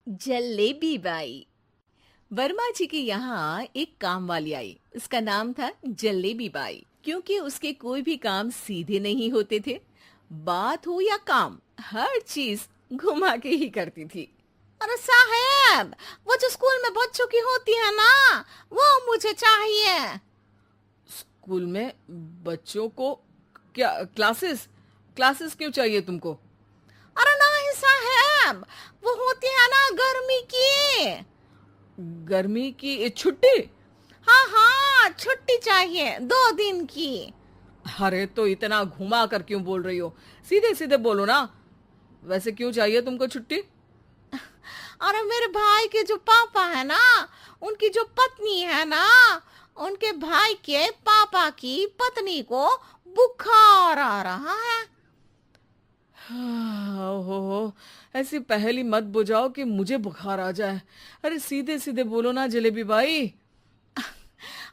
Jalebi by. Verma जी के यहाँ एक काम वाली आई। उसका नाम था जलेबी बाई, क्योंकि उसके कोई भी काम सीधे नहीं होते थे। बात हो या काम, हर चीज घुमा के ही करती थी। अरे साहेब, वो जो स्कूल में बच्चों की होती है ना, वो मुझे चाहिए। स्कूल में बच्चों को क्या क्लासेस क्लासेस क्यों चाहिए तुमको? अरे नहीं साहेब, वो होती है ना गर्मी की। गर्मी की छुट्टी? हाँ हाँ, छुट्टी चाहिए 2 दिन की। अरे तो इतना घुमा कर क्यों बोल रही हो? सीधे सीधे बोलो ना। वैसे क्यों चाहिए तुमको छुट्टी? अरे मेरे भाई के जो पापा है ना, उनकी जो पत्नी है ना, उनके भाई के पापा की पत्नी को बुखार आ रहा है। ओहो, ऐसी पहेली मत बुझाओ कि मुझे बुखार आ जाए। अरे सीधे सीधे बोलो ना जलेबी बाई।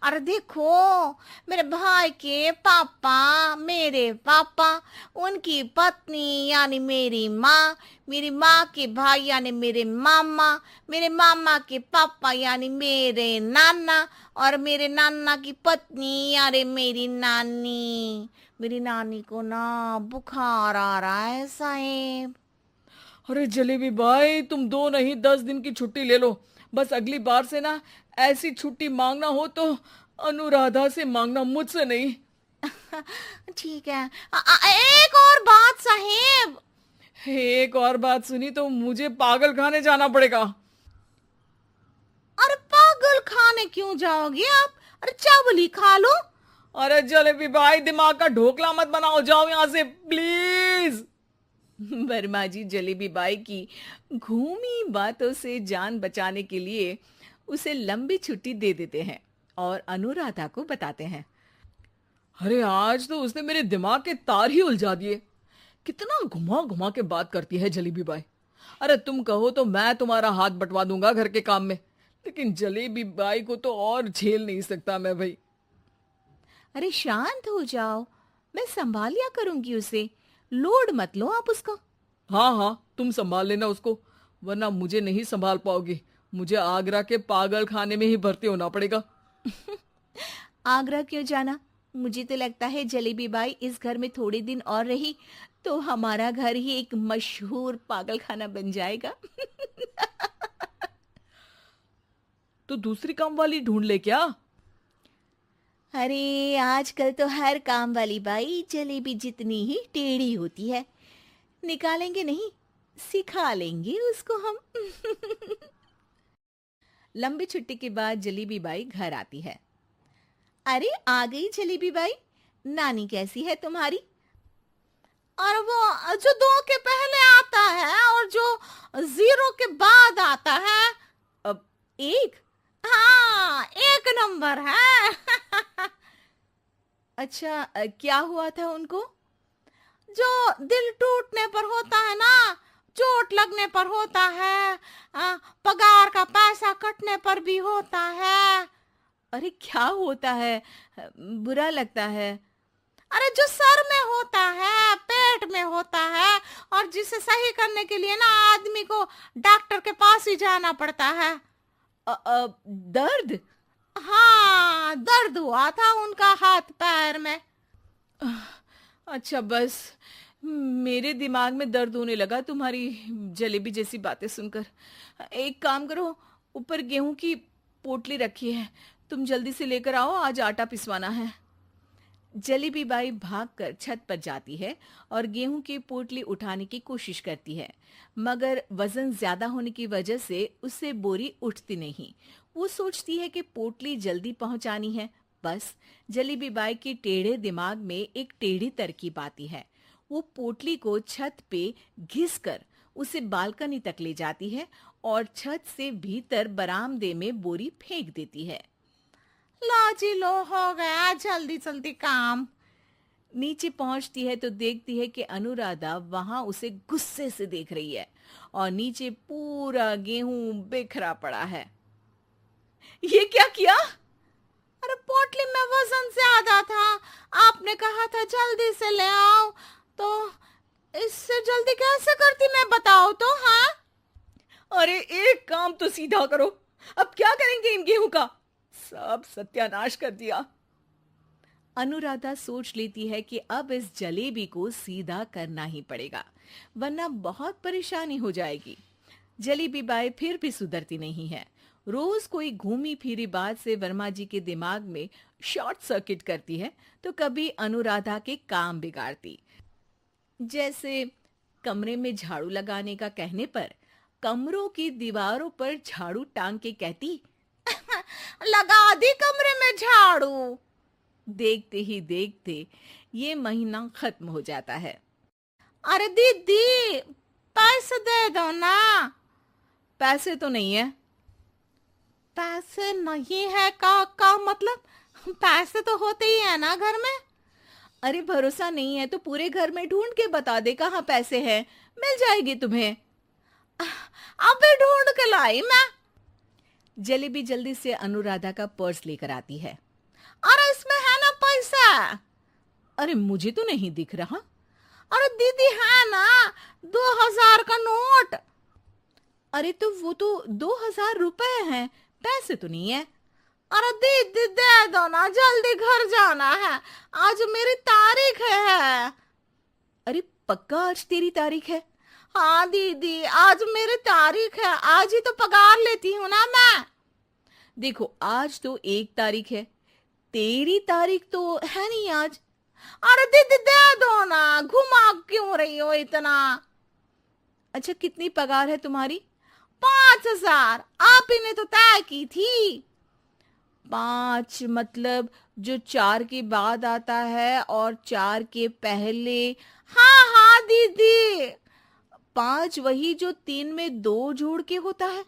अरे देखो, मेरे भाई के पापा, मेरे पापा, उनकी पत्नी यानी मेरी माँ के भाई यानी मेरे मामा के पापा यानी मेरे नाना, और मेरे नाना की पत्नी यानी मेरी नानी को ना बुखार आ रहा है साहेब। अरे जलेबी भाई, तुम 2 नहीं 10 दिन की छुट्टी ले लो। बस अगली बार से ना ऐसी छुट्टी मांगना हो तो अनुराधा से मांगना, मुझसे नहीं। ठीक है। एक और बात साहेब। एक और बात सुनी तो मुझे पागल खाने जाना पड़ेगा। अरे पागल खाने क्यों जाओगे आप? अरे चावल ही खा लो। अरे जलेबी भाई, दिमाग का ढोकला मत बनाओ, जाओ यहाँ से प्लीज। वर्मा जी जलेबी बाई की घूमी बातों से जान बचाने के लिए उसे लंबी छुट्टी दे देते हैं और अनुराधा को बताते हैं। अरे आज तो उसने मेरे दिमाग के तार ही उलझा दिए। कितना घुमा घुमा के बात करती है जलेबी बाई। अरे तुम कहो तो मैं तुम्हारा हाथ बंटवा दूंगा घर के काम में, लेकिन जलेबी बाई को तो और झेल नहीं सकता मैं भाई। अरे शांत हो जाओ, मैं संभाल लिया करूंगी उसे। लोड मत लो आप उसको। हाँ हाँ, तुम संभाल लेना उसको, वरना मुझे नहीं संभाल पाओगी। मुझे आगरा के पागल खाने में ही भर्ती होना पड़ेगा। आगरा क्यों जाना? मुझे तो लगता है जलेबी बाई इस घर में थोड़े दिन और रही तो हमारा घर ही एक मशहूर पागल खाना बन जाएगा। तो दूसरी काम वाली ढूंढ ले क्या? अरे आजकल तो हर काम वाली बाई जलेबी जितनी ही टेढ़ी होती है। निकालेंगे नहीं, सिखा लेंगे उसको हम। लंबी छुट्टी के बाद जलेबी बाई घर आती है। अरे आ गई जलेबी बाई, नानी कैसी है तुम्हारी? और वो जो 2 के पहले आता है और जो 0 के बाद आता है। अब एक। हाँ, 1 नंबर है। अच्छा, क्या हुआ था उनको? जो दिल टूटने पर होता है ना, चोट लगने पर होता है, पगार का पैसा कटने पर भी होता है। अरे क्या होता है? बुरा लगता है। अरे जो सर में होता है, पेट में होता है, और जिसे सही करने के लिए ना आदमी को डॉक्टर के पास ही जाना पड़ता है। दर्द? हाँ, दर्द हुआ था उनका हाथ पैर में। अच्छा बस, मेरे दिमाग में दर्द होने लगा तुम्हारी जलेबी जैसी बातें सुनकर। एक काम करो, ऊपर गेहूं की पोटली रखी है, तुम जल्दी से लेकर आओ, आज आटा पिसवाना है। जलेबी बाई भागकर छत पर जाती है और गेहूं की पोटली उठाने की कोशिश करती है, मगर वजन ज्यादा होने की वजह से उससे बोरी उठती नहीं। वो सोचती है कि पोटली जल्दी पहुंचानी है। बस जलेबी बाई के टेढ़े दिमाग में एक टेढ़ी तरकीब आती है। वो पोटली को छत पे घिस कर उसे बालकनी तक ले जाती है और छत से भीतर बरामदे में बोरी फेंक देती है। लो जी लो, हो गया जल्दी जल्दी काम। नीचे पहुंचती है तो देखती है कि अनुराधा वहां उसे गुस्से से देख रही है और नीचे पूरा गेहूं बिखरा पड़ा है। ये क्या किया? अरे पोटली में वजन ज्यादा था, आपने कहा था जल्दी से ले आओ, तो इससे जल्दी कैसे करती मैं बताओ तो। हाँ, अरे अब तो सीधा करो, अब क्या करेंगे इन गेहूं का? सब सत्यानाश कर दिया। अनुराधा सोच लेती है कि अब इस जलेबी को सीधा करना ही पड़ेगा, वरना बहुत परेशानी हो जाएगी। जलेबी बाई फिर भी सुधरती नहीं है। रोज कोई घूमी फिरी बात से वर्मा जी के दिमाग में शॉर्ट सर्किट करती है, तो कभी अनुराधा के काम बिगाड़ती। जैसे कमरे में झाड़ू लगाने का कहने पर कमरों की दीवारों पर झाड़ू टांग के कहती, लगा दी कमरे में झाड़ू। देखते ही देखते ये महीना खत्म हो जाता है। अरे दीदी, पैसे दे दो ना। पैसे तो नहीं है। पैसे नहीं है का मतलब? पैसे तो होते ही है ना घर में। अरे भरोसा नहीं है तो पूरे घर में ढूंढ के बता दे कहाँ पैसे हैं, मिल जाएगी तुम्हें। अबे ढूंढ के लाई मैं। जलेबी जल्दी से अनुराधा का पर्स लेकर आती है। अरे इसमें है ना पैसा। अरे मुझे तो नहीं दिख रहा। अरे दीदी है ना, 2000 का नोट। अरे तो वो तो 2000 रुपए हैं, पैसे तो नहीं है। अरे दीदी दे दो ना, जल्दी घर जाना है, आज मेरी तारीख है। अरे पक्का आज तेरी तारीख है? हाँ दीदी, आज मेरी तारीख है, आज ही तो पगार लेती हूँ ना मैं। देखो आज तो 1 तारीख है, तेरी तारीख तो है नहीं आज। अरे दीदी दे दो ना, घुमा क्यों रही हो इतना? अच्छा कितनी पगार है तुम्हारी? 5000, आप ही ने तो तय की थी। 5 मतलब जो 4 के बाद आता है और 4 के पहले? हाँ हाँ दीदी। 5 वही जो 3 में 2 जोड़ के होता है?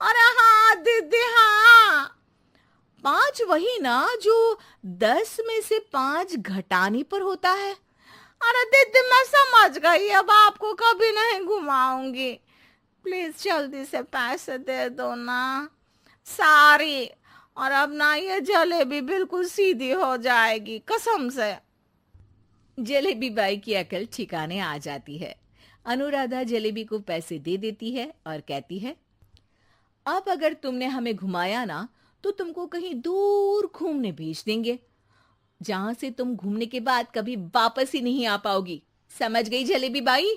अरे हाँ दीदी हाँ। 5 वही ना जो 10 में से 5 घटाने पर होता है? अरे दीदी मैं समझ गई, अब आपको कभी नहीं घुमाऊंगी। प्लीज जल्दी से पैसे दे दो ना, सारी। और अब ना ये जलेबी बिल्कुल सीधी हो जाएगी, कसम से। जलेबी बाई की अकल ठिकाने आ जाती है। अनुराधा जलेबी को पैसे दे देती है और कहती है, अब अगर तुमने हमें घुमाया ना तो तुमको कहीं दूर घूमने भेज देंगे, जहां से तुम घूमने के बाद कभी वापस ही नहीं आ पाओगी। समझ गई जलेबी बाई?